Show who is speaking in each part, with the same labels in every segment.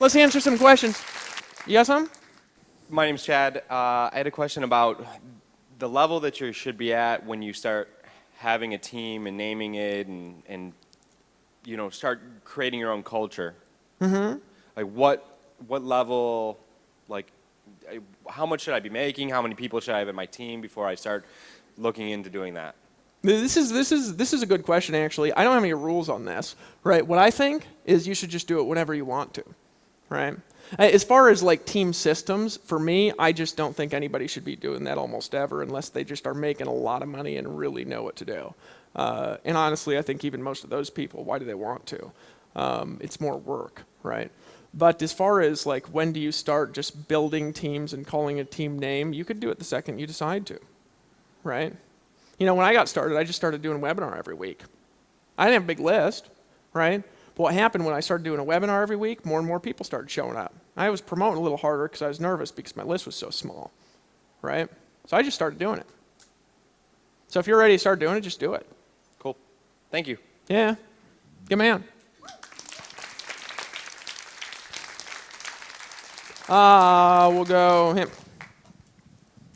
Speaker 1: Let's answer some questions. You got some?
Speaker 2: My name's Chad. I had a question about the level that you should be at when you start having a team and naming it and you know, start creating your own culture. Mm-hmm. Like what level, like how much should I be making? How many people should I have in my team before I start looking into doing that?
Speaker 1: This is a good question, actually. I don't have any rules on this, right? What I think is you should just do it whenever you want to, right? As far as like team systems, for me, I just don't think anybody should be doing that almost ever unless they just are making a lot of money and really know what to do. And honestly, I think even most of those people, why do they want to? It's more work, right? But as far as like when do you start just building teams and calling a team name, you could do it the second you decide to, right? You know, when I got started, I just started doing a webinar every week. I didn't have a big list, right? But what happened when I started doing a webinar every week, more and more people started showing up. I was promoting a little harder because I was nervous because my list was so small, right? So I just started doing it. So if you're ready to start doing it, just do it.
Speaker 2: Cool. Thank you.
Speaker 1: Yeah. Good man. We'll go him.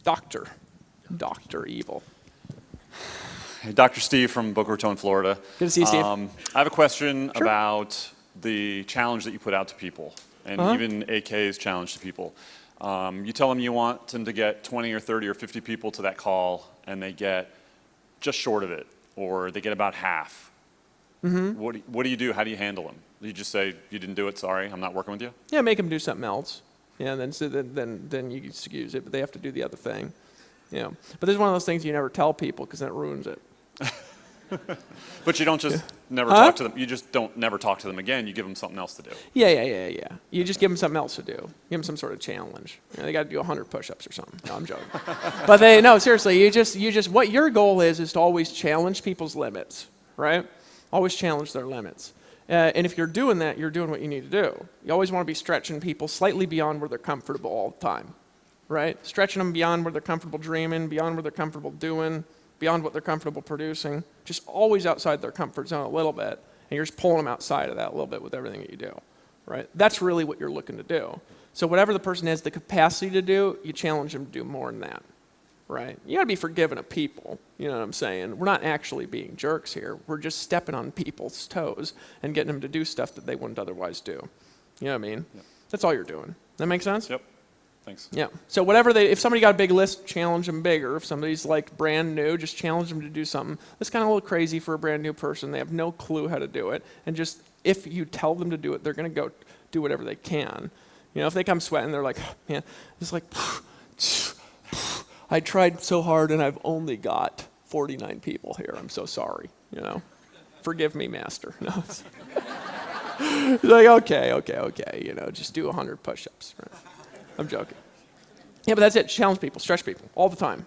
Speaker 1: Dr. Evil.
Speaker 3: Hey, Dr. Steve from Boca Raton, Florida.
Speaker 1: Good to see you, Steve.
Speaker 3: I have a question
Speaker 1: Sure.
Speaker 3: about the challenge that you put out to people, and even AK's challenge to people. You tell them you want them to get 20 or 30 or 50 people to that call, and they get just short of it, or they get about half. Mm-hmm. What do you do? How do you handle them? Do you just say, you didn't do it, sorry, I'm not working with you?
Speaker 1: Yeah, make them do something else. Yeah, then you excuse it, but they have to do the other thing. You know. But this is one of those things you never tell people because then it ruins it.
Speaker 3: But you don't just never talk to them. You just don't never talk to them again. You give them something else to do.
Speaker 1: Yeah. You just give them something else to do. Give them some sort of challenge. You know, they got to do 100 push-ups or something. No, I'm joking. But seriously, you just what your goal is to always challenge people's limits, right? Always challenge their limits. And if you're doing that, you're doing what you need to do. You always want to be stretching people slightly beyond where they're comfortable all the time, right? Stretching them beyond where they're comfortable dreaming, beyond where they're comfortable doing, beyond what they're comfortable producing, just always outside their comfort zone a little bit, and you're just pulling them outside of that a little bit with everything that you do, right? That's really what you're looking to do. So whatever the person has the capacity to do, you challenge them to do more than that, right? You gotta be forgiving of people, you know what I'm saying? We're not actually being jerks here. We're just stepping on people's toes and getting them to do stuff that they wouldn't otherwise do. You know what I mean?
Speaker 3: Yep.
Speaker 1: That's all you're doing. That make sense?
Speaker 3: Yep. Thanks.
Speaker 1: Yeah. So if somebody got a big list, challenge them bigger. If somebody's like brand new, just challenge them to do something. That's kind of a little crazy for a brand new person. They have no clue how to do it. And just, if you tell them to do it, they're going to go do whatever they can. You know, if they come sweating, they're like, man, it's like, I tried so hard and I've only got 49 people here. I'm so sorry, you know. Forgive me, master. No. He's like, okay, you know, just do 100 push-ups. Right? I'm joking. Yeah, but that's it. Challenge people, stretch people, all the time,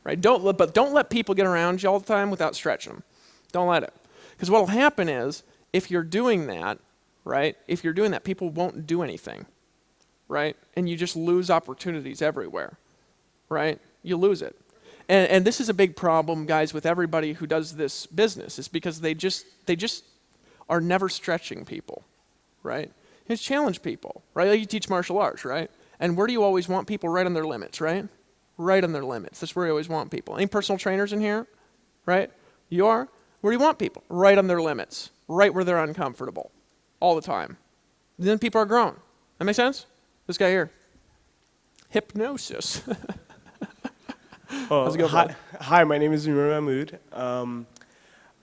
Speaker 1: right? Don't let people get around you all the time without stretching them. Don't let it, because what'll happen is if you're doing that, right? If you're doing that, people won't do anything, right? And you just lose opportunities everywhere, right? You lose it, and this is a big problem, guys, with everybody who does this business. Is because they just are never stretching people, right? Just challenge people, right? Like you teach martial arts, right? And where do you always want people? Right on their limits, right? Right on their limits. That's where you always want people. Any personal trainers in here? Right? You are? Where do you want people? Right on their limits. Right where they're uncomfortable. All the time. Then people are grown. That make sense? This guy here. Hypnosis. How's it going,
Speaker 4: Hi, my name is Noor Mahmood.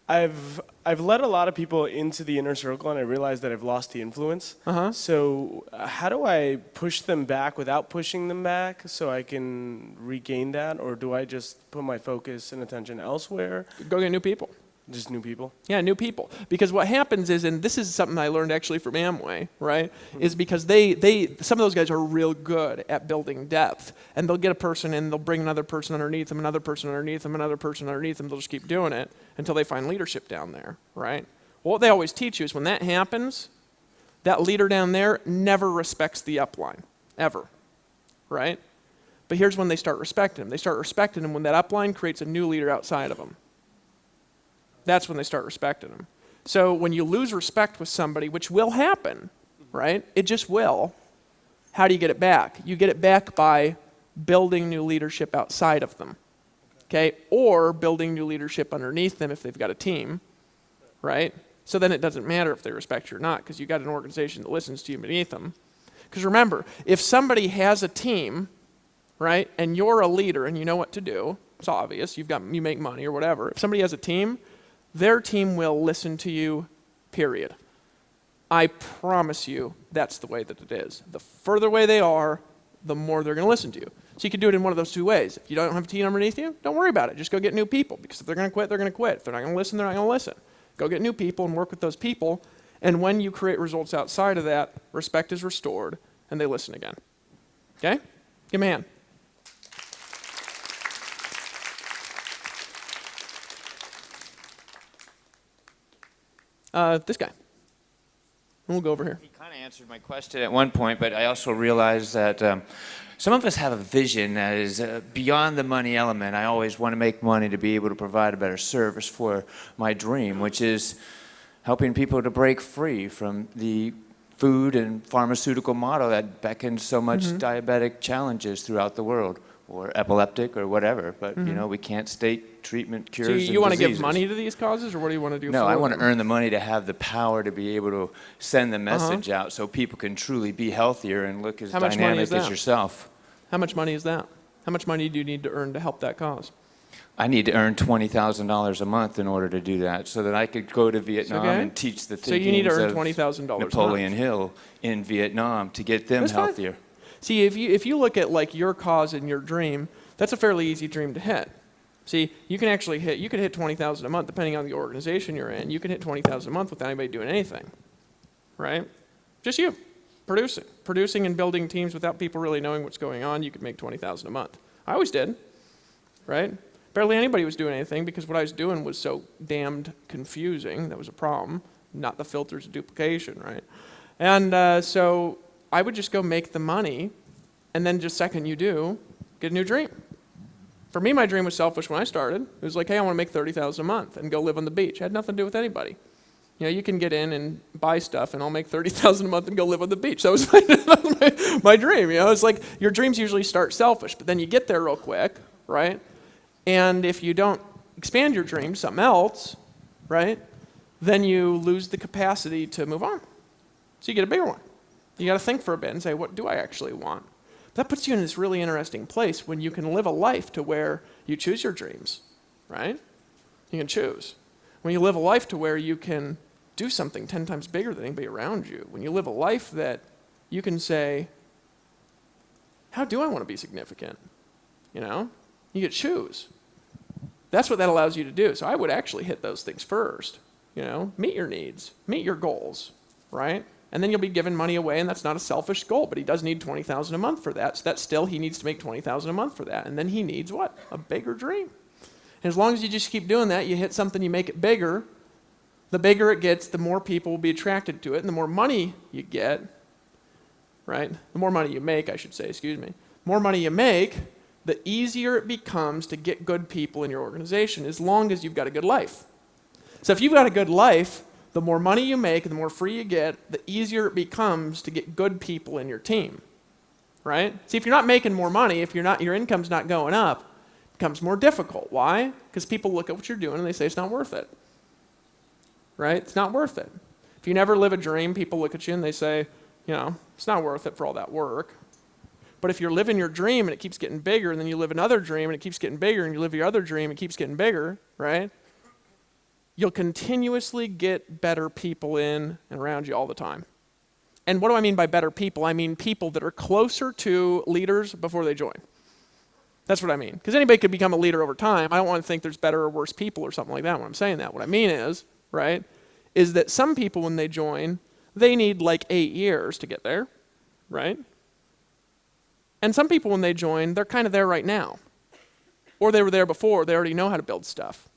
Speaker 4: I've led a lot of people into the inner circle, and I realized that I've lost the influence. So how do I push them back without pushing them back so I can regain that? Or do I just put my focus and attention elsewhere?
Speaker 1: Go get new people.
Speaker 4: Just new people?
Speaker 1: Yeah, new people. Because what happens is, and this is something I learned actually from Amway, right? Is because some of those guys are real good at building depth. And they'll get a person and they'll bring another person underneath them, another person underneath them, another person underneath them. They'll just keep doing it until they find leadership down there, right? Well, what they always teach you is when that happens, that leader down there never respects the upline, ever, right? But here's when they start respecting him. They start respecting him when that upline creates a new leader outside of them. That's when they start respecting them. So when you lose respect with somebody, which will happen, right? It just will. How do you get it back? You get it back by building new leadership outside of them, okay? Or building new leadership underneath them if they've got a team, right? So then it doesn't matter if they respect you or not because you've got an organization that listens to you beneath them. Because remember, if somebody has a team, right, and you're a leader and you know what to do, it's obvious, you make money or whatever. If somebody has a team, their team will listen to you, period. I promise you that's the way that it is. The further away they are, the more they're going to listen to you. So you can do it in one of those two ways. If you don't have a team underneath you, don't worry about it. Just go get new people because if they're going to quit, they're going to quit. If they're not going to listen, they're not going to listen. Go get new people and work with those people. And when you create results outside of that, respect is restored and they listen again. Okay? Give me a hand. This guy. And we'll go over here.
Speaker 5: He kind of answered my question at one point, but I also realized that some of us have a vision that is beyond the money element. I always want to make money to be able to provide a better service for my dream, which is helping people to break free from the food and pharmaceutical model that beckons so much diabetic challenges throughout the world, or epileptic or whatever. But, you know, we can't state treatment, cures,
Speaker 1: So
Speaker 5: and
Speaker 1: you want to give
Speaker 5: diseases.
Speaker 1: money to these causes, or what do you want to do
Speaker 5: No,
Speaker 1: for
Speaker 5: I want to
Speaker 1: them?
Speaker 5: earn the money to have the power to be able to send the message out so people can truly be healthier and look as
Speaker 1: How much money is
Speaker 5: dynamic as
Speaker 1: that?
Speaker 5: yourself.
Speaker 1: How much money is that? How much money do you need to earn to help that cause?
Speaker 5: I need to earn $20,000 a month in order to do that so that I could go to Vietnam
Speaker 1: Okay.
Speaker 5: and teach the
Speaker 1: So you need to
Speaker 5: thinkings
Speaker 1: earn
Speaker 5: of
Speaker 1: $20,000 a month.
Speaker 5: Napoleon Hill in Vietnam to get them
Speaker 1: That's fine.
Speaker 5: healthier.
Speaker 1: See, if you look at like your cause and your dream, that's a fairly easy dream to hit. See, you can actually you could hit 20,000 a month depending on the organization you're in. You can hit 20,000 a month without anybody doing anything, right? Just you, producing and building teams without people really knowing what's going on. You could make 20,000 a month. I always did, right? Barely anybody was doing anything because what I was doing was so damned confusing. That was a problem, not the filters of duplication, right? And so I would just go make the money, and then just second you do, get a new dream. For me, my dream was selfish when I started. It was like, hey, I want to make 30,000 a month and go live on the beach. It had nothing to do with anybody. You know, you can get in and buy stuff, and I'll make 30,000 a month and go live on the beach. That was my dream. You know, it's like your dreams usually start selfish, but then you get there real quick, right? And if you don't expand your dream to something else, right, then you lose the capacity to move on. So you get a bigger one. You got to think for a bit and say, what do I actually want? That puts you in this really interesting place when you can live a life to where you choose your dreams, right? You can choose. When you live a life to where you can do something 10 times bigger than anybody around you. When you live a life that you can say, how do I want to be significant? You know? You get to choose. That's what that allows you to do. So I would actually hit those things first. You know, meet your needs, meet your goals, right? And then you'll be giving money away, and that's not a selfish goal, but he does need $20,000 a month for that. So that's still, he needs to make $20,000 a month for that. And then he needs what? A bigger dream. And as long as you just keep doing that, you hit something, you make it bigger. The bigger it gets, the more people will be attracted to it, and the more money you get, right? The more money you make, I should say, excuse me. The more money you make, the easier it becomes to get good people in your organization, as long as you've got a good life. So if you've got a good life, the more money you make, the more free you get, the easier it becomes to get good people in your team, right? See, if you're not making more money, if your income's not going up, it becomes more difficult. Why? Because people look at what you're doing and they say it's not worth it, right? It's not worth it. If you never live a dream, people look at you and they say, you know, it's not worth it for all that work. But if you're living your dream and it keeps getting bigger, and then you live another dream and it keeps getting bigger, and you live your other dream and it keeps getting bigger, right? You'll continuously get better people in and around you all the time. And what do I mean by better people? I mean people that are closer to leaders before they join. That's what I mean. Because anybody could become a leader over time. I don't want to think there's better or worse people or something like that when I'm saying that. What I mean is, right, is that some people when they join, they need like 8 years to get there, right? And some people when they join, they're kind of there right now. Or they were there before, they already know how to build stuff.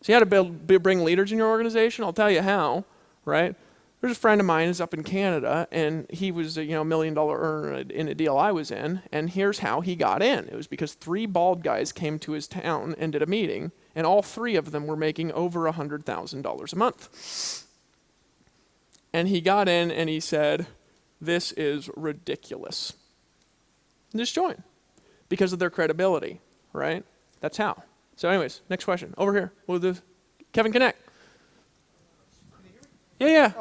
Speaker 1: So you how to bring leaders in your organization? I'll tell you how, right? There's a friend of mine who's up in Canada, and he was a $1 million earner in a deal I was in, and here's how he got in. It was because 3 bald guys came to his town and did a meeting, and all 3 of them were making over $100,000 a month. And he got in and he said, this is ridiculous. And just join because of their credibility, right? That's how. So anyways, next question. Over here. We'll do Kevin Connect. Yeah.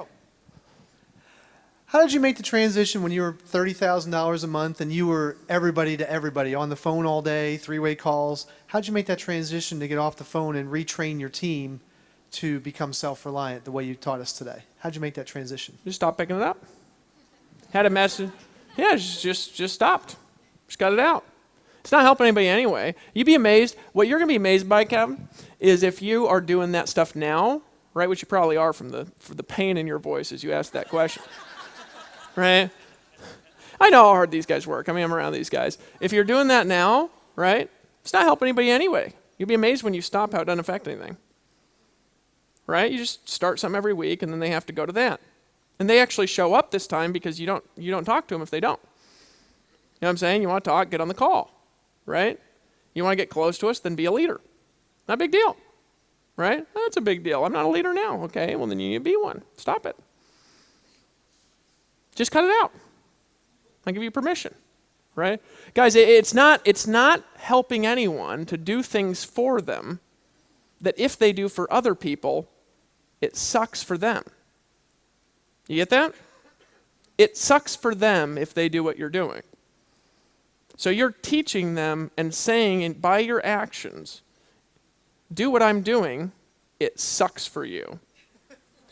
Speaker 6: How did you make the transition when you were $30,000 a month and you were everybody to everybody on the phone all day, three-way calls? How'd you make that transition to get off the phone and retrain your team to become self-reliant the way you taught us today? How'd you make that transition?
Speaker 1: Just stopped picking it up. Had a message. Yeah, just stopped. Just got it out. It's not helping anybody anyway. You'd be amazed. What you're going to be amazed by, Kevin, is if you are doing that stuff now, right, which you probably are for the pain in your voice as you ask that question. Right? I know how hard these guys work. I mean, I'm around these guys. If you're doing that now, right, it's not helping anybody anyway. You'll be amazed when you stop how it doesn't affect anything. Right? You just start something every week, and then they have to go to that. And they actually show up this time because you don't talk to them if they don't. You know what I'm saying? You want to talk, get on the call. Right? You want to get close to us, then be a leader. Not a big deal. Right? That's a big deal. I'm not a leader now. Okay, well, then you need to be one. Stop it. Just cut it out. I give you permission, right? Guys, it's not helping anyone to do things for them that if they do for other people, it sucks for them. You get that? It sucks for them if they do what you're doing. So you're teaching them and saying by your actions, do what I'm doing, it sucks for you.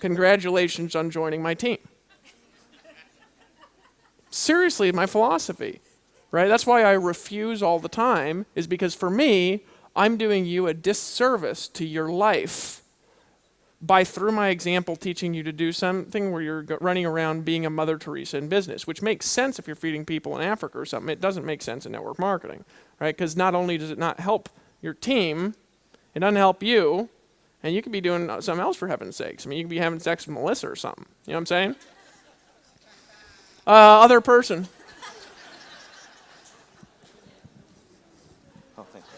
Speaker 1: Congratulations on joining my team. Seriously, my philosophy, right? That's why I refuse all the time, is because for me, I'm doing you a disservice to your life by, through my example, teaching you to do something where you're running around being a Mother Teresa in business, which makes sense if you're feeding people in Africa or something. It doesn't make sense in network marketing, right? Because not only does it not help your team, it doesn't help you, and you could be doing something else for heaven's sakes. I mean, you could be having sex with Melissa or something. You know what I'm saying? Other person.
Speaker 7: Oh, thanks.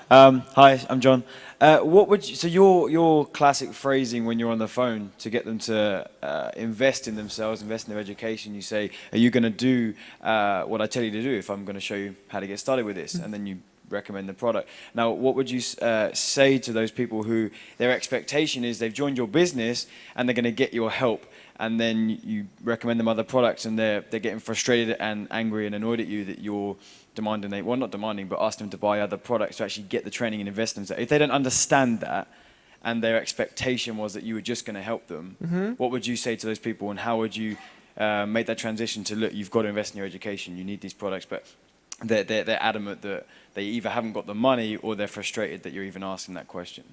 Speaker 7: Hi, I'm John. What would you, so your classic phrasing when you're on the phone to get them to invest in themselves, invest in their education, you say, are you going to do what I tell you to do if I'm going to show you how to get started with this? And then you recommend the product. Now, what would you say to those people who their expectation is they've joined your business and they're going to get your help, and then you recommend them other products and they're getting frustrated and angry and annoyed at you that you're demanding, well, not demanding, but ask them to buy other products to actually get the training and invest in themselves. If they don't understand that and their expectation was that you were just going to help them, what would you say to those people, and how would you make that transition to, look, you've got to invest in your education, you need these products, but they're adamant that they either haven't got the money or they're frustrated that you're even asking that question?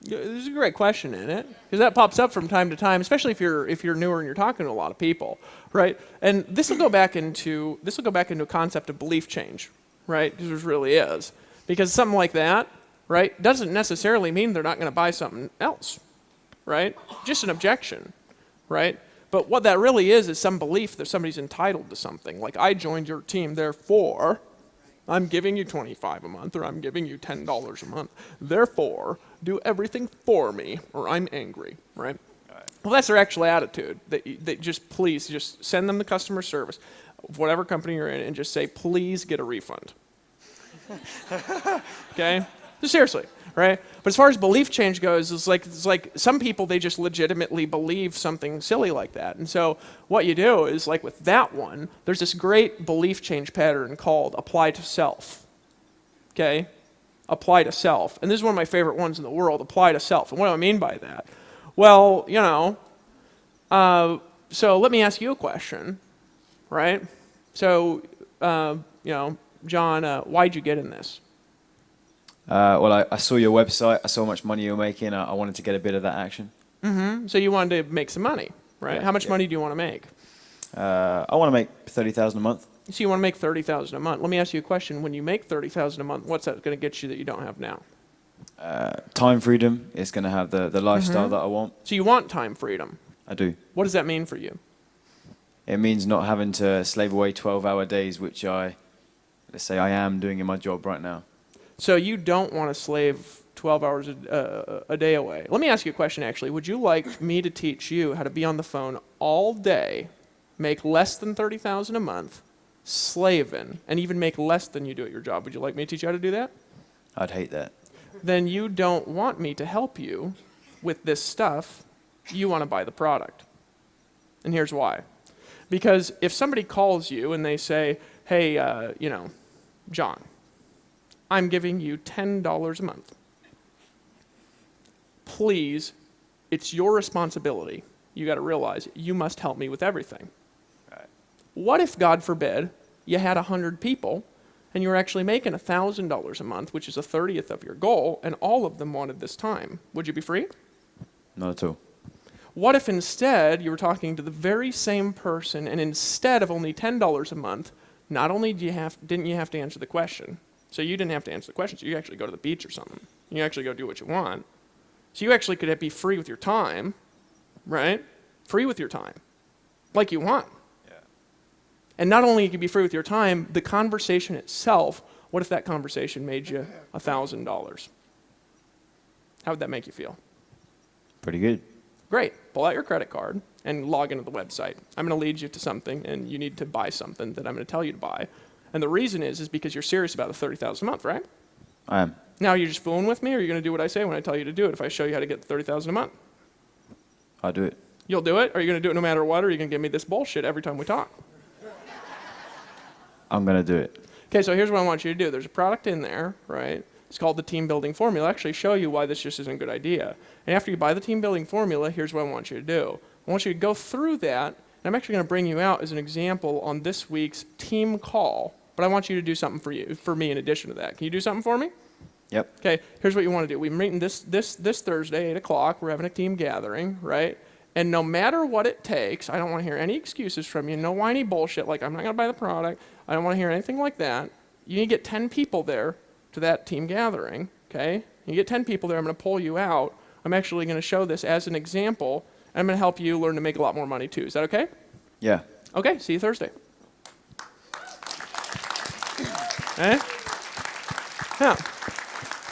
Speaker 1: There's a great question in it, because that pops up from time to time, especially if you're newer and you're talking to a lot of people, right? And this will go back into a concept of belief change, right? Because there really is, because something like that, right, doesn't necessarily mean they're not going to buy something else, right? Just an objection, right? But what that really is some belief that somebody's entitled to something. Like, I joined your team, therefore I'm giving you $25 a month, or I'm giving you $10 a month. Therefore, do everything for me, or I'm angry, right? Well, that's their actual attitude. They just, please, just send them the customer service of whatever company you're in and just say, please get a refund. Okay? Just seriously, right? But as far as belief change goes, it's like some people, they just legitimately believe something silly like that. And so what you do is, like with that one, there's this great belief change pattern called apply to self. Okay? Apply to self. And this is one of my favorite ones in the world, apply to self. And what do I mean by that? Well, so let me ask you a question, right? So, John, why'd you get in this?
Speaker 7: Well, I saw your website. I saw how much money you were making. I wanted to get a bit of that action.
Speaker 1: So you wanted to make some money, right?
Speaker 7: Yeah,
Speaker 1: How much
Speaker 7: yeah.
Speaker 1: money do you want to make?
Speaker 7: I want to make $30,000 a month.
Speaker 1: So you want to make $30,000 a month. Let me ask you a question. When you make $30,000 a month, what's that going to get you that you don't have now?
Speaker 7: Time freedom is going to have the lifestyle that I want.
Speaker 1: So you want time freedom.
Speaker 7: I do.
Speaker 1: What does that mean for you?
Speaker 7: It means not having to slave away 12-hour days, which let's say I am doing in my job right now.
Speaker 1: So you don't want to slave 12 hours a day away. Let me ask you a question, actually. Would you like me to teach you how to be on the phone all day, make less than $30,000 a month, slaving, and even make less than you do at your job? Would you like me to teach you how to do that?
Speaker 7: I'd hate that.
Speaker 1: Then you don't want me to help you with this stuff. You want to buy the product. And here's why. Because if somebody calls you and they say, hey, John, I'm giving you $10 a month. Please, it's your responsibility. You got to realize you must help me with everything.
Speaker 2: Right.
Speaker 1: What if, God forbid, you had 100 people and you were actually making $1,000 a month, which is 1/30 of your goal, and all of them wanted this time? Would you be free?
Speaker 7: Not at all.
Speaker 1: What if instead you were talking to the very same person, and instead of only $10 a month, not only didn't you have to answer the question, so you didn't have to answer the question, so you actually go to the beach or something. You actually go do what you want. So you actually could be free with your time, right? Free with your time, like you want.
Speaker 2: Yeah.
Speaker 1: And not only you could be free with your time, the conversation itself, what if that conversation made you $1,000? How would that make you feel?
Speaker 7: Pretty good.
Speaker 1: Great. Pull out your credit card and log into the website. I'm going to lead you to something, and you need to buy something that I'm going to tell you to buy. And the reason is because you're serious about the $30,000 a month, right?
Speaker 7: I am.
Speaker 1: Now, you're just fooling with me, or are you going to do what I say when I tell you to do it if I show you how to get the $30,000 a month?
Speaker 7: I'll do it.
Speaker 1: You'll do it? Or are you going to do it no matter what, or are you going to give me this bullshit every time we talk?
Speaker 7: I'm going to do it.
Speaker 1: Okay, so here's what I want you to do. There's a product in there, right? It's called the Team Building Formula. I'll actually show you why this just isn't a good idea. And after you buy the Team Building Formula, here's what I want you to do. I want you to go through that, and I'm actually going to bring you out as an example on this week's team call, but I want you to do something for me in addition to that. Can you do something for me?
Speaker 7: Yep.
Speaker 1: Okay, here's what you want to do. We're meeting this Thursday, 8 o'clock. We're having a team gathering, right? And no matter what it takes, I don't want to hear any excuses from you, no whiny bullshit like I'm not going to buy the product. I don't want to hear anything like that. You need to get 10 people there to that team gathering, okay? You get 10 people there, I'm going to pull you out. I'm actually going to show this as an example, and I'm going to help you learn to make a lot more money too. Is that okay?
Speaker 7: Yeah.
Speaker 1: Okay, see you Thursday. Eh? Yeah.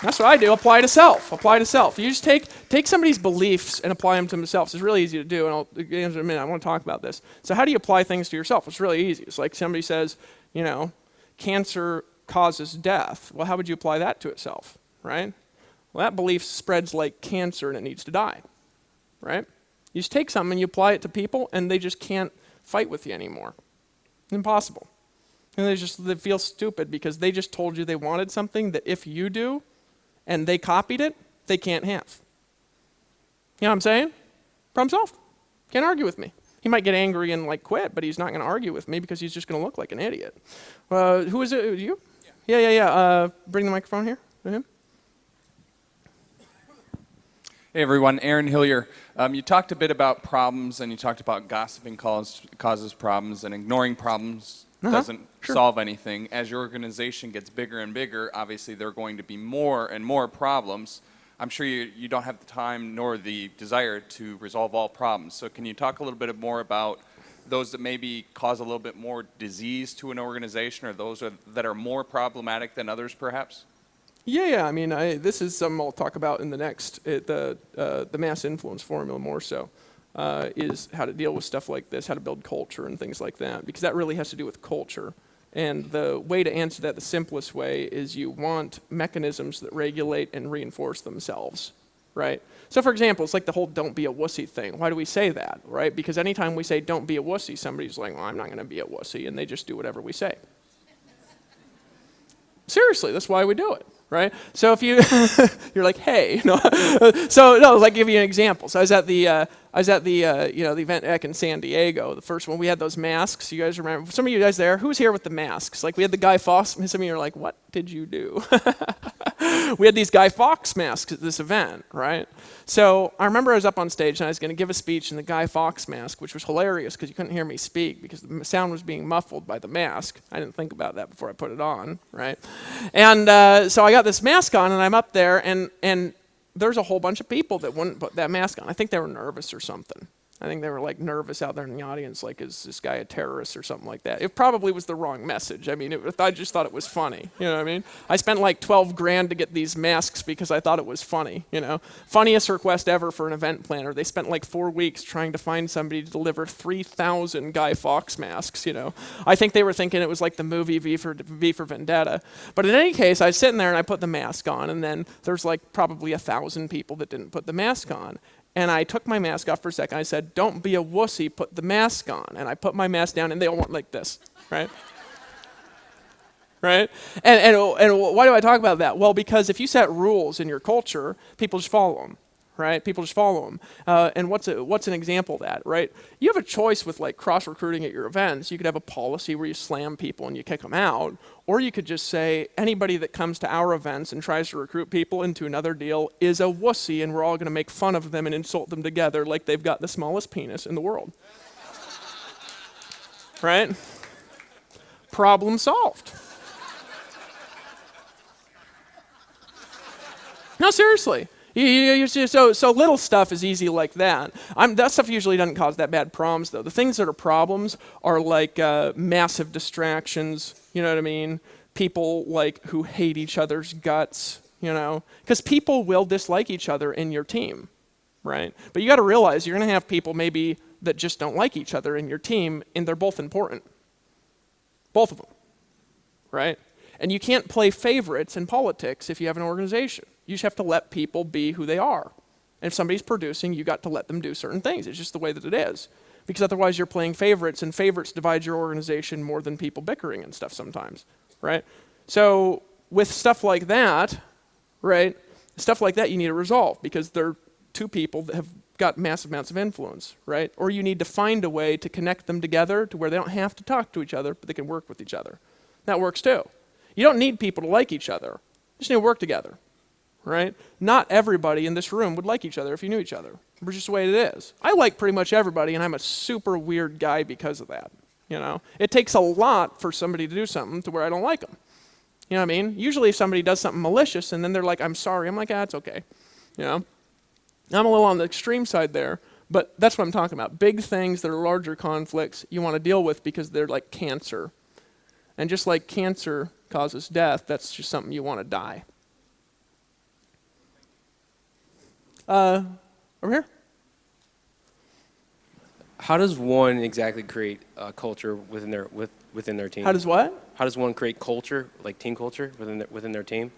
Speaker 1: That's what I do. Apply to self. Apply to self. You just take somebody's beliefs and apply them to themselves. It's really easy to do, and I'll get into it in a minute. I want to talk about this. So how do you apply things to yourself? It's really easy. It's like somebody says, cancer causes death. Well, how would you apply that to itself, right? Well, that belief spreads like cancer and it needs to die, right? You just take something and you apply it to people and they just can't fight with you anymore. Impossible. And they feel stupid because they just told you they wanted something that if you do and they copied it, they can't have. You know what I'm saying? Problem solved. Can't argue with me. He might get angry and quit, but he's not going to argue with me because he's just going to look like an idiot. Who is it? You? Yeah. Bring the microphone here to him.
Speaker 8: Hey everyone, Aaron Hillier. You talked a bit about problems, and you talked about gossiping causes problems, and ignoring problems doesn't solve anything. As your organization gets bigger and bigger, obviously there are going to be more and more problems. I'm sure you don't have the time nor the desire to resolve all problems. So can you talk a little bit more about those that maybe cause a little bit more disease to an organization, or those that are more problematic than others perhaps?
Speaker 1: Yeah. I mean, this is something I'll talk about in the next, the mass influence formula more so, is how to deal with stuff like this, how to build culture and things like that, because that really has to do with culture. And the way to answer that, the simplest way, is you want mechanisms that regulate and reinforce themselves, right? So for example, it's like the whole don't be a wussy thing. Why do we say that, right? Because anytime we say don't be a wussy, somebody's like, well, I'm not going to be a wussy, and they just do whatever we say. Seriously, that's why we do it. Right? So if you're like, hey, I'll give you an example. So I was at the event back in San Diego, the first one. We had those masks. You guys remember? Some of you guys there, who's here with the masks? Like we had the Guy Fawkes. Some of you are like, what did you do? We had these Guy Fawkes masks at this event, right? So I remember I was up on stage and I was going to give a speech in the Guy Fawkes mask, which was hilarious because you couldn't hear me speak because the sound was being muffled by the mask. I didn't think about that before I put it on, right? And so I got this mask on and I'm up there and there's a whole bunch of people that wouldn't put that mask on. I think they were nervous or something. I think they were like nervous out there in the audience, like, is this guy a terrorist or something like that? It probably was the wrong message. I mean, I just thought it was funny. You know what I mean? I spent like 12 grand to get these masks because I thought it was funny, you know? Funniest request ever for an event planner. They spent like 4 weeks trying to find somebody to deliver 3,000 Guy Fawkes masks, you know? I think they were thinking it was like the movie V for Vendetta. But in any case, I was sitting there and I put the mask on, and then there's like probably 1,000 people that didn't put the mask on. And I took my mask off for a second. I said, don't be a wussy, put the mask on. And I put my mask down, and they all went like this, right? Right? And why do I talk about that? Well, because if you set rules in your culture, people just follow them, right? People just follow them. And what's an example of that, right? You have a choice with like cross-recruiting at your events. You could have a policy where you slam people and you kick them out. Or you could just say, anybody that comes to our events and tries to recruit people into another deal is a wussy, and we're all going to make fun of them and insult them together like they've got the smallest penis in the world. Right? Problem solved. No, seriously. So little stuff is easy like that. That stuff usually doesn't cause that bad problems, though. The things that are problems are like massive distractions, you know what I mean? People like who hate each other's guts, you know? Because people will dislike each other in your team, right? But you got to realize you're going to have people maybe that just don't like each other in your team, and they're both important. Both of them, right? And you can't play favorites in politics if you have an organization. You just have to let people be who they are. And if somebody's producing, you got to let them do certain things. It's just the way that it is. Because otherwise you're playing favorites, and favorites divide your organization more than people bickering and stuff sometimes, right? So with stuff like that, right, stuff like that you need to resolve, because they're two people that have got massive amounts of influence, right? Or you need to find a way to connect them together to where they don't have to talk to each other, but they can work with each other. That works too. You don't need people to like each other. You just need to work together. Right? Not everybody in this room would like each other if you knew each other. It's just the way it is. I like pretty much everybody, and I'm a super weird guy because of that. You know, it takes a lot for somebody to do something to where I don't like them. You know what I mean? Usually if somebody does something malicious and then they're like, I'm sorry, I'm like, it's okay. You know? I'm a little on the extreme side there, but that's what I'm talking about. Big things that are larger conflicts you want to deal with because they're like cancer. And just like cancer causes death, that's just something you want to die. Over here.
Speaker 9: How does one exactly create a culture within their team?
Speaker 1: How does what?
Speaker 9: How does one create culture, like team culture, within their team?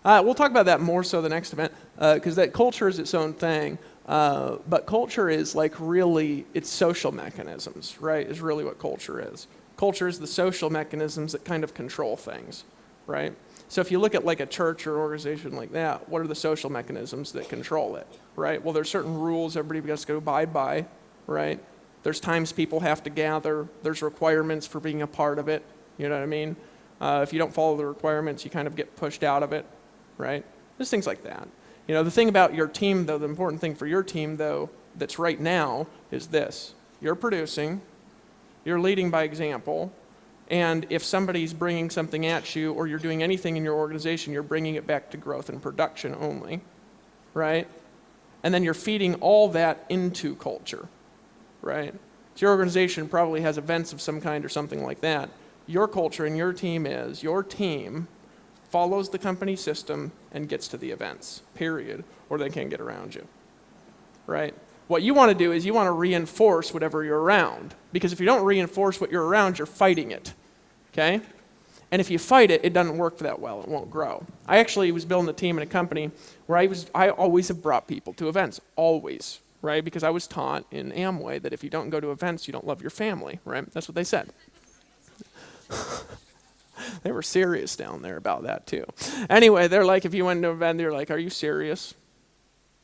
Speaker 1: We'll talk about that more so the next event, because that culture is its own thing. But culture is like really, it's social mechanisms, right? Is really what culture is. Culture is the social mechanisms that kind of control things, right? So if you look at like a church or organization like that, what are the social mechanisms that control it, right? Well, there's certain rules everybody has to abide by, right? There's times people have to gather. There's requirements for being a part of it, you know what I mean? If you don't follow the requirements, you kind of get pushed out of it, right? There's things like that. You know, the thing about your team, though, the important thing for your team, though, that's right now is this. You're producing, you're leading by example, and if somebody's bringing something at you or you're doing anything in your organization, you're bringing it back to growth and production only, right? And then you're feeding all that into culture, right? So your organization probably has events of some kind or something like that. Your culture and your team is, your team follows the company system and gets to the events, period, or they can't get around you, right? What you want to do is you want to reinforce whatever you're around, because if you don't reinforce what you're around, you're fighting it. Okay? And if you fight it, it doesn't work that well. It won't grow. I actually was building a team in a company where I always have brought people to events. Always. Right? Because I was taught in Amway that if you don't go to events, you don't love your family. Right? That's what they said. They were serious down there about that too. Anyway, they're like, if you went to an event, they're like, are you serious?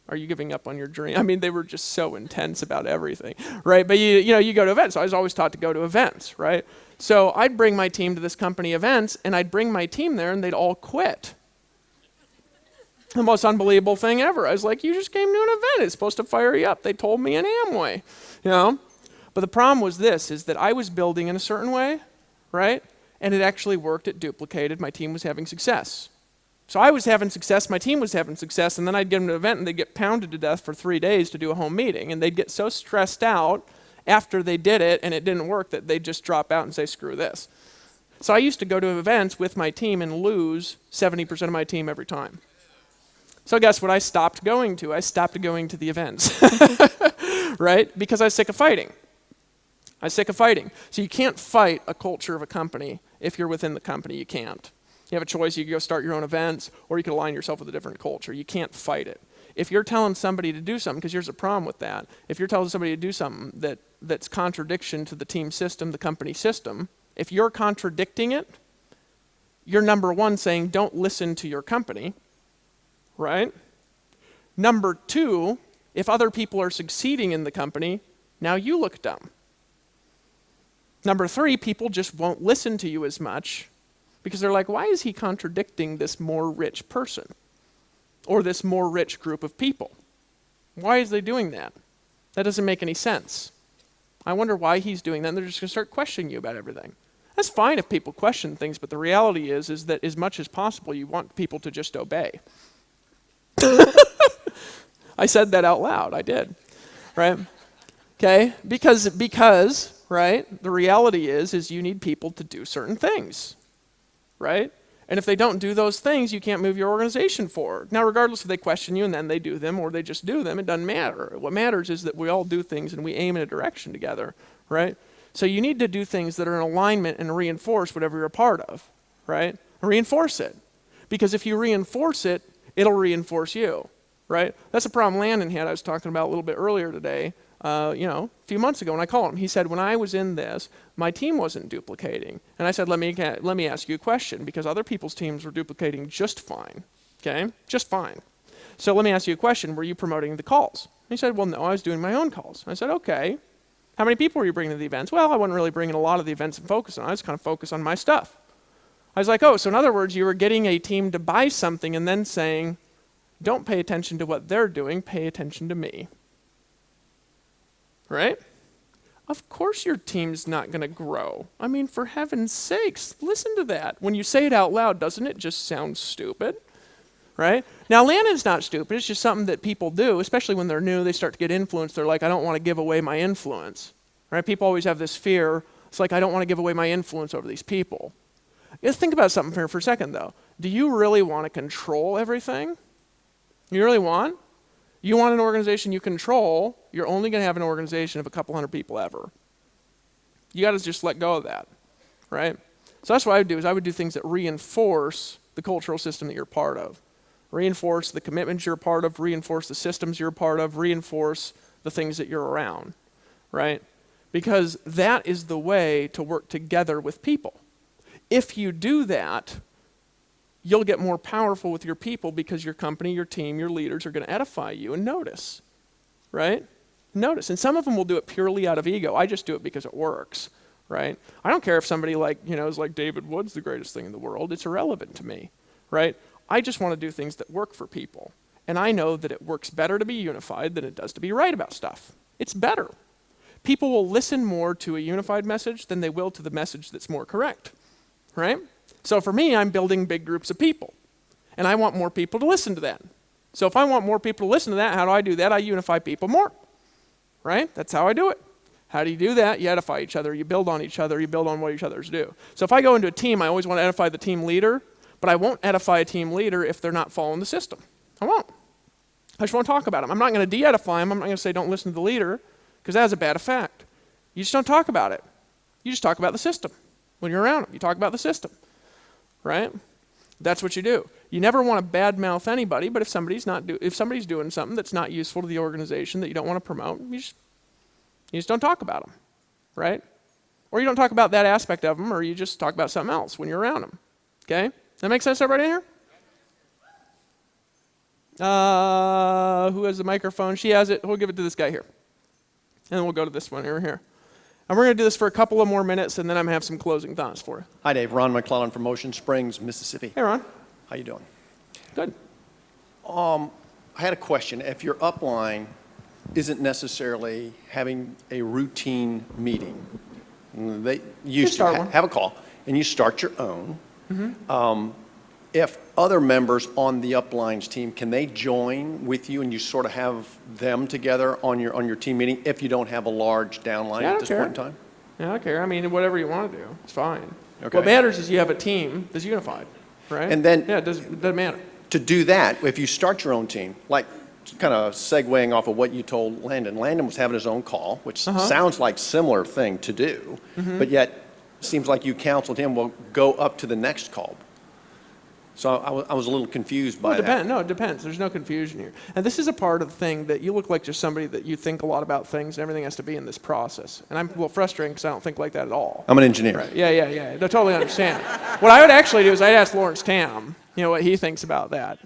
Speaker 1: Are you giving up on your dream? I mean, they were just so intense about everything, right? But you go to events. So I was always taught to go to events, right? So I'd bring my team to this company events, and I'd bring my team there, and they'd all quit. The most unbelievable thing ever. I was like, you just came to an event. It's supposed to fire you up. They told me in Amway, you know? But the problem was this, is that I was building in a certain way, right? And it actually worked. It duplicated. My team was having success. So I was having success, my team was having success, and then I'd get them to an event and they'd get pounded to death for 3 days to do a home meeting. And they'd get so stressed out after they did it and it didn't work that they'd just drop out and say, screw this. So I used to go to events with my team and lose 70% of my team every time. So guess what I stopped going to? I stopped going to the events, right? Because I was sick of fighting. I was sick of fighting. So you can't fight a culture of a company if you're within the company. You can't. You have a choice. You can go start your own events, or you can align yourself with a different culture. You can't fight it. If you're telling somebody to do something, because here's a problem with that. If you're telling somebody to do something that's contradiction to the team system, the company system, if you're contradicting it, you're number one saying don't listen to your company, right? Number two, if other people are succeeding in the company, now you look dumb. Number three, people just won't listen to you as much because they're like, why is he contradicting this more rich person or this more rich group of people? Why is they doing that? That doesn't make any sense. I wonder why he's doing that, and they're just going to start questioning you about everything. That's fine if people question things, but the reality is that as much as possible, you want people to just obey. I said that out loud. I did, right? Okay, because right, the reality is you need people to do certain things, right? And if they don't do those things, you can't move your organization forward. Now, regardless if they question you and then they do them or they just do them, it doesn't matter. What matters is that we all do things and we aim in a direction together, right? So you need to do things that are in alignment and reinforce whatever you're a part of, right? Reinforce it. Because if you reinforce it, it'll reinforce you, right? That's a problem Landon had I was talking about a little bit earlier today, a few months ago when I called him. He said, when I was in this, my team wasn't duplicating. And I said, let me ask you a question, because other people's teams were duplicating just fine, okay? Just fine. So let me ask you a question. Were you promoting the calls? And he said, well, no, I was doing my own calls. I said, okay. How many people were you bringing to the events? Well, I wasn't really bringing a lot of the events and focus on. I was kind of focused on my stuff. I was like, oh, so in other words, you were getting a team to buy something and then saying, don't pay attention to what they're doing, pay attention to me. Right? Of course your team's not going to grow. I mean, for heaven's sakes, listen to that. When you say it out loud, doesn't it just sound stupid? Right? Now, Landon's not stupid. It's just something that people do, especially when they're new. They start to get influence. They're like, I don't want to give away my influence. Right? People always have this fear. It's like, I don't want to give away my influence over these people. Just think about something here for a second, though. Do you really want to control everything? You really want? You want an organization you control, you're only going to have an organization of a couple hundred people ever. You got to just let go of that, right? So that's what I would do, is I would do things that reinforce the cultural system that you're part of. Reinforce the commitments you're a part of, reinforce the systems you're a part of, reinforce the things that you're around, right? Because that is the way to work together with people. If you do that, you'll get more powerful with your people because your company, your team, your leaders are going to edify you and notice, right? Notice. And some of them will do it purely out of ego. I just do it because it works, right? I don't care if somebody is like David Wood's the greatest thing in the world. It's irrelevant to me, right? I just want to do things that work for people. And I know that it works better to be unified than it does to be right about stuff. It's better. People will listen more to a unified message than they will to the message that's more correct, right? So for me, I'm building big groups of people. And I want more people to listen to that. So if I want more people to listen to that, how do I do that? I unify people more, right? That's how I do it. How do you do that? You edify each other. You build on each other. You build on what each other's do. So if I go into a team, I always want to edify the team leader, but I won't edify a team leader if they're not following the system. I won't. I just won't talk about them. I'm not going to de-edify them. I'm not going to say don't listen to the leader, because that has a bad effect. You just don't talk about it. You just talk about the system. When you're around them, you talk about the system. Right? That's what you do. You never want to badmouth anybody, but if somebody's doing something that's not useful to the organization that you don't want to promote, you just don't talk about them, right? Or you don't talk about that aspect of them, or you just talk about something else when you're around them. Okay? That make sense, everybody in here? Who has the microphone? She has it. We'll give it to this guy here. And then we'll go to this one over here. And we're going to do this for a couple of more minutes, and then I'm going to have some closing thoughts for you.
Speaker 10: Hi, Dave. Ron McClellan from Ocean Springs, Mississippi.
Speaker 1: Hey, Ron.
Speaker 10: How you doing?
Speaker 1: Good.
Speaker 10: I had a question. If your upline isn't necessarily having a routine meeting, you
Speaker 1: start one.
Speaker 10: have a call, and you start your own, if other members on the uplines team, can they join with you and you sort of have them together on your team meeting if you don't have a large downline
Speaker 1: Yeah, I
Speaker 10: at
Speaker 1: don't
Speaker 10: this
Speaker 1: care.
Speaker 10: point in time?
Speaker 1: Yeah, I don't care. I mean, whatever you want to do, it's fine.
Speaker 10: Okay.
Speaker 1: What matters is you have a team that's unified, right?
Speaker 10: And then-
Speaker 1: yeah, it doesn't matter.
Speaker 10: To do that, if you start your own team, like kind of segueing off of what you told Landon, Landon was having his own call, which sounds like similar thing to do, but yet seems like you counseled him, well, go up to the next call. So I was a little confused by that.
Speaker 1: No, it depends. There's no confusion here. And this is a part of the thing that you look like just somebody that you think a lot about things and everything has to be in this process. And I'm a little frustrated because I don't think like that at all.
Speaker 10: I'm an engineer.
Speaker 1: Right. Yeah. I totally understand. What I would actually do is I'd ask Lawrence Tam, what he thinks about that,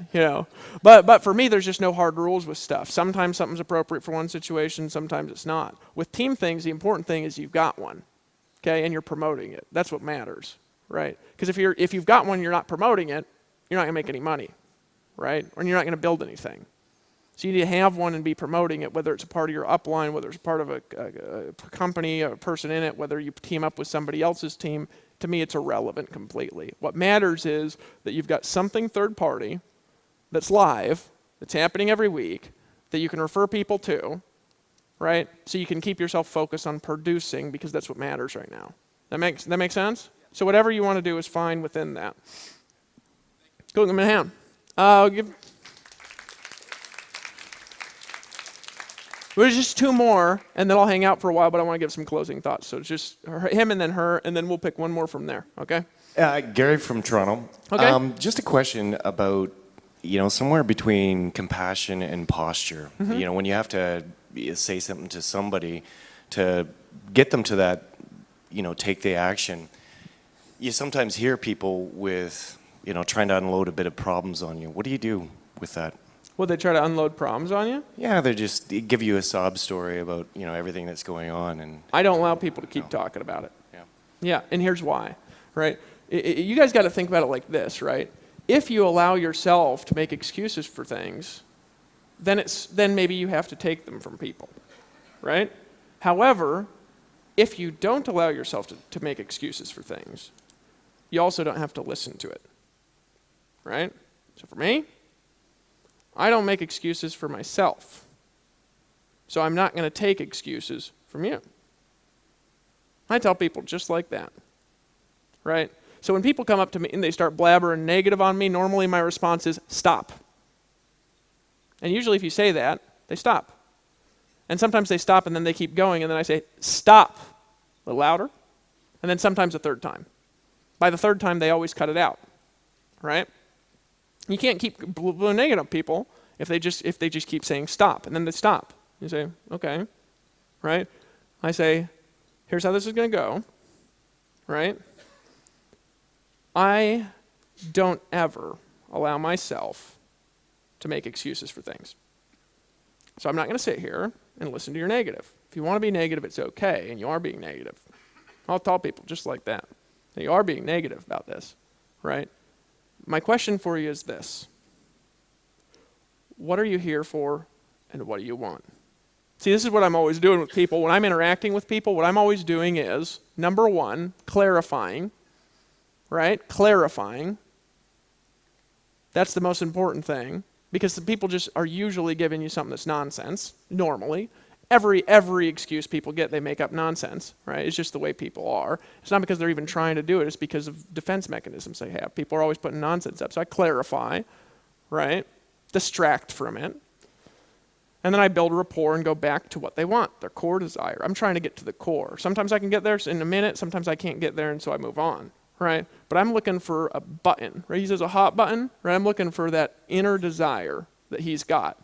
Speaker 1: But for me, there's just no hard rules with stuff. Sometimes something's appropriate for one situation, sometimes it's not. With team things, the important thing is you've got one, okay, and you're promoting it. That's what matters, right? Because if you've got one, you're not promoting it, you're not going to make any money, right? Or you're not going to build anything. So you need to have one and be promoting it, whether it's a part of your upline, whether it's part of a company, a person in it, whether you team up with somebody else's team. To me, it's irrelevant completely. What matters is that you've got something third party that's live, that's happening every week, that you can refer people to, right? So you can keep yourself focused on producing because that's what matters right now. That makes sense? So whatever you want to do is fine within that. Cool, give me a hand. There's just two more, and then I'll hang out for a while, but I want to give some closing thoughts. So it's just him and then her, and then we'll pick one more from there, okay?
Speaker 11: Gary from Toronto.
Speaker 1: Okay.
Speaker 11: Just a question about, somewhere between compassion and posture. When you have to say something to somebody to get them to that, take the action, you sometimes hear people with, trying to unload a bit of problems on you. What do you do with that?
Speaker 1: Will they try to unload problems on you?
Speaker 11: Yeah, they just give you a sob story about, everything that's going on. And
Speaker 1: I don't allow people to keep talking about it.
Speaker 11: Yeah.
Speaker 1: Yeah, and here's why, right? You guys got to think about it like this, right? If you allow yourself to make excuses for things, then maybe you have to take them from people, right? However, if you don't allow yourself to make excuses for things, you also don't have to listen to it, right? So for me, I don't make excuses for myself. So I'm not going to take excuses from you. I tell people just like that, right? So when people come up to me and they start blabbering negative on me, normally my response is stop. And usually if you say that, they stop. And sometimes they stop and then they keep going, and then I say stop, a little louder, and then sometimes a third time. By the third time, they always cut it out, right? You can't keep blowing negative on people if they just keep saying stop, and then they stop. You say, okay, right? I say, here's how this is going to go, right? I don't ever allow myself to make excuses for things. So I'm not going to sit here and listen to your negative. If you want to be negative, it's okay, and you are being negative. I'll tell people just like that. You are being negative about this, right? My question for you is this. What are you here for, and what do you want? See, this is what I'm always doing with people. When I'm interacting with people, what I'm always doing is, number one, clarifying, right? Clarifying. That's the most important thing, because the people just are usually giving you something that's nonsense, normally. Every excuse people get, they make up nonsense, right? It's just the way people are. It's not because they're even trying to do it. It's because of defense mechanisms they have. People are always putting nonsense up. So I clarify, right? Distract from it. And then I build rapport and go back to what they want, their core desire. I'm trying to get to the core. Sometimes I can get there in a minute. Sometimes I can't get there, and so I move on, right? But I'm looking for a button, right? He says a hot button, right? I'm looking for that inner desire that he's got.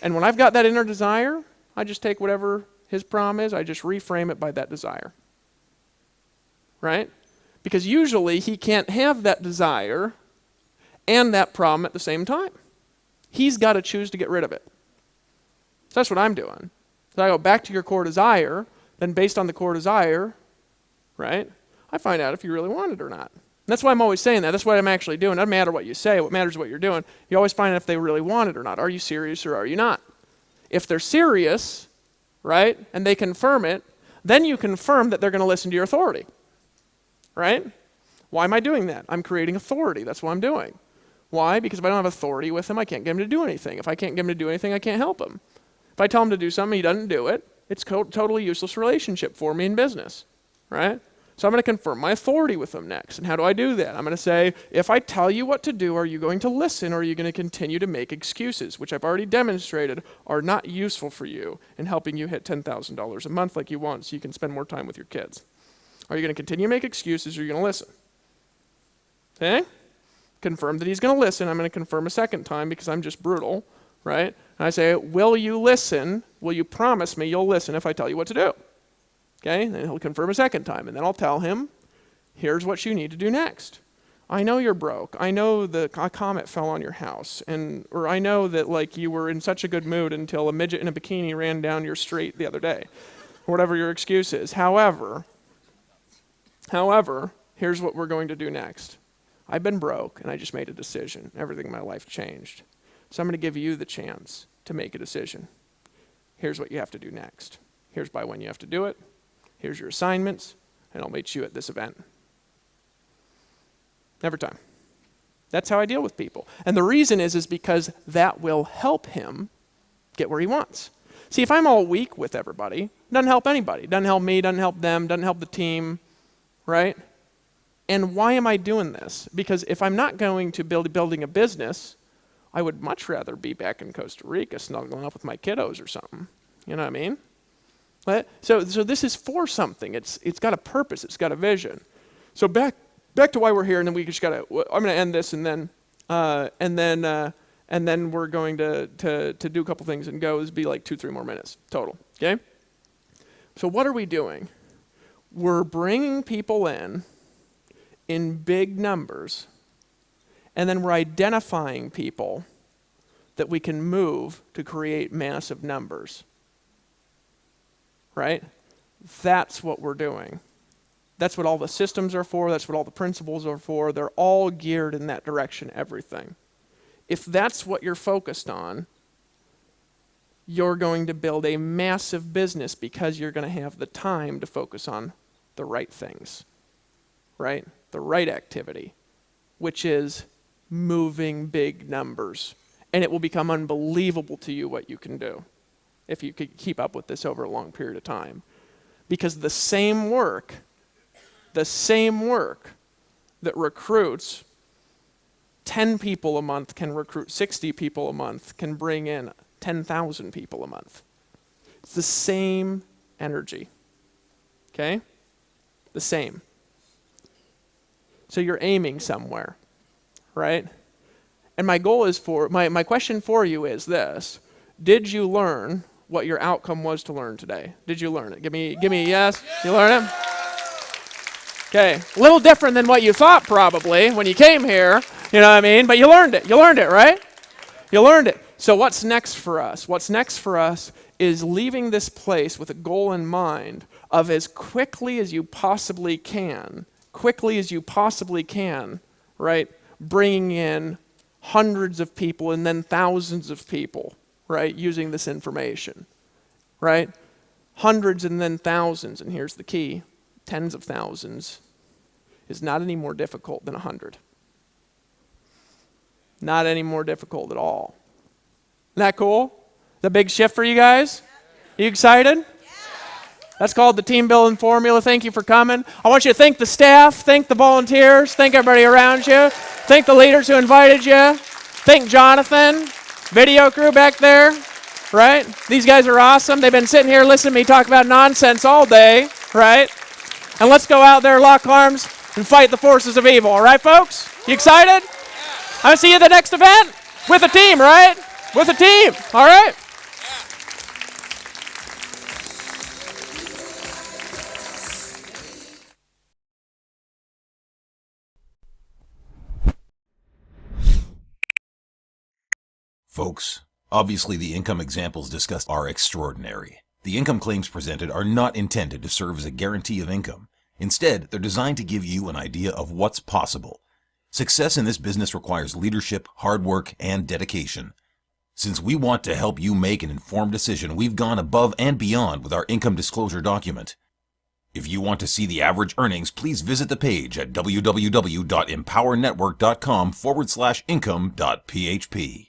Speaker 1: And when I've got that inner desire, I just take whatever his problem is, I just reframe it by that desire. Right? Because usually he can't have that desire and that problem at the same time. He's got to choose to get rid of it. So that's what I'm doing. So I go back to your core desire, then based on the core desire, right, I find out if you really want it or not. And that's why I'm always saying that. That's what I'm actually doing. It doesn't matter what you say. What matters is what you're doing. You always find out if they really want it or not. Are you serious or are you not? If they're serious, right, and they confirm it, then you confirm that they're going to listen to your authority, right? Why am I doing that? I'm creating authority. That's what I'm doing. Why? Because if I don't have authority with him, I can't get him to do anything. If I can't get him to do anything, I can't help him. If I tell him to do something, he doesn't do it, it's totally useless relationship for me in business, right? So I'm going to confirm my authority with him next. And how do I do that? I'm going to say, if I tell you what to do, are you going to listen, or are you going to continue to make excuses, which I've already demonstrated are not useful for you in helping you hit $10,000 a month like you want so you can spend more time with your kids? Are you going to continue to make excuses, or are you going to listen? Okay? Confirm that he's going to listen. I'm going to confirm a second time because I'm just brutal, right? And I say, will you listen? Will you promise me you'll listen if I tell you what to do? Okay, and then he'll confirm a second time, and then I'll tell him, here's what you need to do next. I know you're broke. I know a comet fell on your house, or I know that like you were in such a good mood until a midget in a bikini ran down your street the other day, or whatever your excuse is. However, here's what we're going to do next. I've been broke, and I just made a decision. Everything in my life changed. So I'm going to give you the chance to make a decision. Here's what you have to do next. Here's by when you have to do it. Here's your assignments, and I'll meet you at this event. Every time. That's how I deal with people. And the reason is because that will help him get where he wants. See, if I'm all weak with everybody, it doesn't help anybody. It doesn't help me, doesn't help them, doesn't help the team, right? And why am I doing this? Because if I'm not going to building a business, I would much rather be back in Costa Rica snuggling up with my kiddos or something. You know what I mean? So this is for something. It's got a purpose. It's got a vision. So back to why we're here, and then we just got to. I'm going to end this, and then we're going to do a couple things and go. This will be like 2-3 more minutes total. Okay. So what are we doing? We're bringing people in big numbers, and then we're identifying people that we can move to create massive numbers. Right? That's what we're doing. That's what all the systems are for. That's what all the principles are for. They're all geared in that direction, everything. If that's what you're focused on, you're going to build a massive business because you're going to have the time to focus on the right things, right? The right activity, which is moving big numbers. And it will become unbelievable to you what you can do if you could keep up with this over a long period of time. Because the same work that recruits 10 people a month can recruit 60 people a month, can bring in 10,000 people a month. It's the same energy, okay? The same. So you're aiming somewhere, right? And my goal is my question for you is this: did you learn what your outcome was to learn today? Did you learn it? Give me a yes. You learn it? Okay. A little different than what you thought probably when you came here, you know what I mean? But you learned it. You learned it, right? You learned it. So what's next for us? What's next for us is leaving this place with a goal in mind of as quickly as you possibly can, right? Bringing in hundreds of people and then thousands of people, right, using this information, right? Hundreds and then thousands, and here's the key: tens of thousands is not any more difficult than 100. Not any more difficult at all. Isn't that cool? Is that a big shift for you guys? You excited? That's called the team building formula. Thank you for coming. I want you to thank the staff, thank the volunteers, thank everybody around you, thank the leaders who invited you, thank Jonathan, video crew back there, right? These guys are awesome. They've been sitting here listening to me talk about nonsense all day, right? And let's go out there, lock arms, and fight the forces of evil. All right, folks? You excited? I'll see you at the next event with a team, right? With a team. All right?
Speaker 12: Folks, obviously the income examples discussed are extraordinary. The income claims presented are not intended to serve as a guarantee of income. Instead, they're designed to give you an idea of what's possible. Success in this business requires leadership, hard work, and dedication. Since we want to help you make an informed decision, we've gone above and beyond with our income disclosure document. If you want to see the average earnings, please visit the page at www.empowernetwork.com/income.php.